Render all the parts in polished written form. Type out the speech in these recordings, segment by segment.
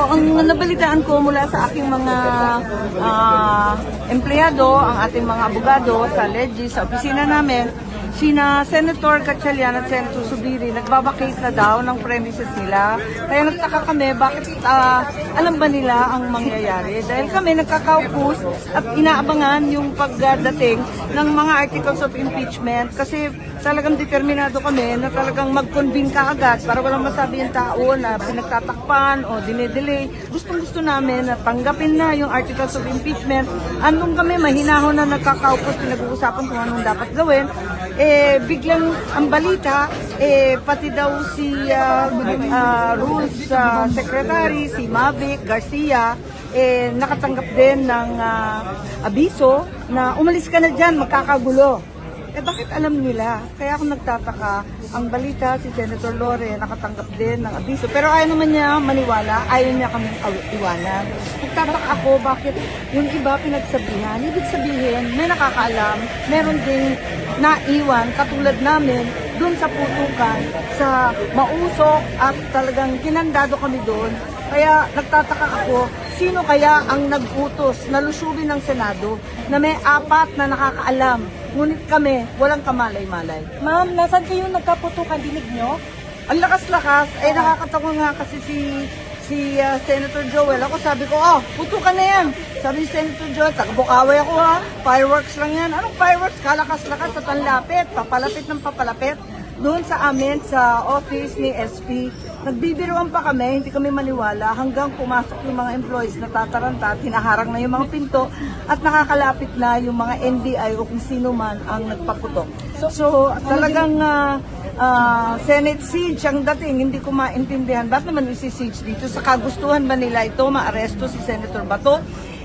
ang nabalitaan ko mula sa aking mga empleyado, ang ating mga abogado sa Legis, sa opisina namin, sina Senator Gatchalian at Senator Zubiri nagbabakate na daw ng premises nila. Kaya nagtaka kami bakit alam ba nila ang mangyayari. Dahil kami nagkakaupos at inaabangan yung pagdating ng mga articles of impeachment kasi talagang determinado kami na talagang mag-convene ka agad para walang masabi yung tao na pinagtatakpan o dinedelay. Gustong-gusto namin na tanggapin na yung articles of impeachment. Andun kami, mahinahon na nagkakaupos, pinag-uusapan kung anong dapat gawin. Biglang ang balita, pati daw si Rules Secretary, si Mavic Garcia, nakatanggap din ng abiso na umalis ka na dyan, magkakagulo. Bakit alam nila? Kaya ako nagtataka, ang balita si Senator Lore nakatanggap din ng abiso. Pero ayaw naman niya maniwala, ayaw niya kaming iwanan. Nagtataka ako bakit yung iba pinagsabihan. Ibig sabihin, may nakakaalam, meron ding naiwan katulad namin doon sa putukan, sa mausok at talagang kinandado kami doon. Kaya nagtataka ako, sino kaya ang nag-utos na lusubin ng Senado na may 4 na nakakaalam, ngunit kami walang kamalay-malay. Ma'am, nasan kayo nagkaputukan, dinig nyo? Ang lakas-lakas, nakakatawa nga kasi si Senator Joel. Ako sabi ko, putukan na yan. Sabi ni Senator Joel, taga-Bukaway ako fireworks lang yan. Anong fireworks? Kalakas-lakas sa tanlapit, papalapit ng papalapit. Doon sa amin, sa office ni SP, nagbibiruan pa kami, hindi kami maniwala, hanggang pumasok yung mga employees na tataranta, tinaharang na yung mga pinto, at nakakalapit na yung mga NBI o kung sino man ang nagpaputok. So talagang Senate siege ang dating, hindi ko maintindihan. Bakit naman isi-siege dito? Sa kagustuhan ba nila ito, maaresto si Senator Bato?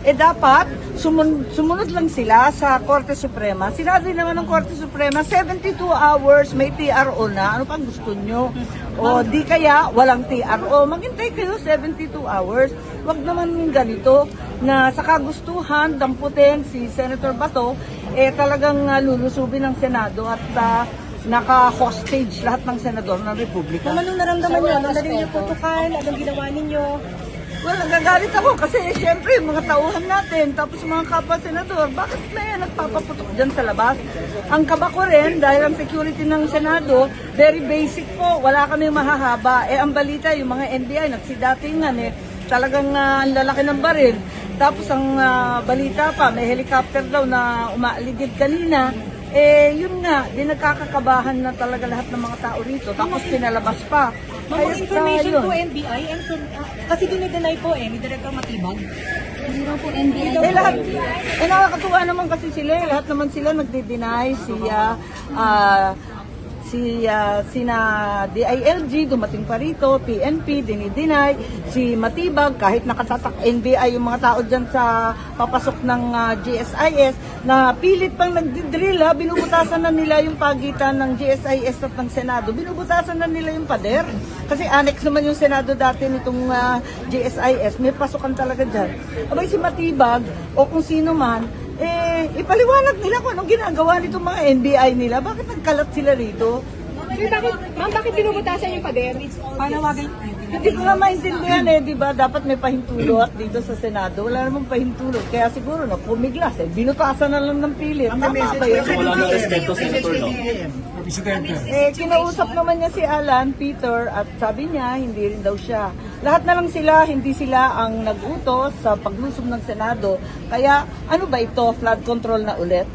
Dapat sumunod lang sila sa Korte Suprema. Sinabi naman ng Korte Suprema, 72 hours, may TRO na. Ano pang gusto nyo? O di kaya walang TRO. Maghintay kayo 72 hours. Wag naman yung ganito na sa kagustuhan, damputin si Senator Bato, talagang lulusubin ng Senado at naka-hostage lahat ng senador ng Republika. Anong naramdaman nyo? Anong narinig nyo putukan? Anong ginawa ninyo? Well, nagagalit ako kasi syempre mga tauhan natin, tapos mga kapwa-senador, bakit may nagpapaputok dyan sa labas? Ang kaba ko rin, dahil ang security ng Senado, very basic po, wala kami mahahaba. Ang balita, yung mga NBI, nagsidatingan talagang ang lalaki ng baril. Tapos ang balita pa, may helicopter daw na umaaligid kanina. Yun nga, di nagkakakabahan na talaga lahat ng mga tao rito. Tapos pinalabas pa. Mga information po NBI, kasi dinideny po ni Director Matibag. Hindi raw po NBI. Lahat, nakakatuwa naman kasi sila, lahat naman sila nagde-deny, sina DILG, dumating pa rito, PNP, dinideny, si Matibag, kahit nakatatak NBI yung mga tao dyan sa papasok ng GSIS, na pilit pang nagdidrill, binubutasan na nila yung pagitan ng GSIS at ng Senado, binubutasan na nila yung pader. Kasi annex naman yung Senado dati nitong GSIS, may pasukan talaga dyan. Abay si Matibag, o kung sino man, ipaliwanag nila kung anong ginagawa nitong mga NBI nila. Bakit nagkalat sila rito? Bakit binubutasan yung pader? Panawagan. Hindi ko nga maintindihan di ba? Dapat may pahintulot dito sa Senado. Wala namang pahintulot. Kaya siguro na pumiglas binutasan na lang ng pilit. Tama ba yun? Wala na respeto, Senator, no? Kinausap naman niya si Alan, Peter, at sabi niya, hindi rin daw siya. Lahat na lang sila, hindi sila ang nag-utos sa paglusob ng Senado. Kaya ano ba ito? Flood control na ulit?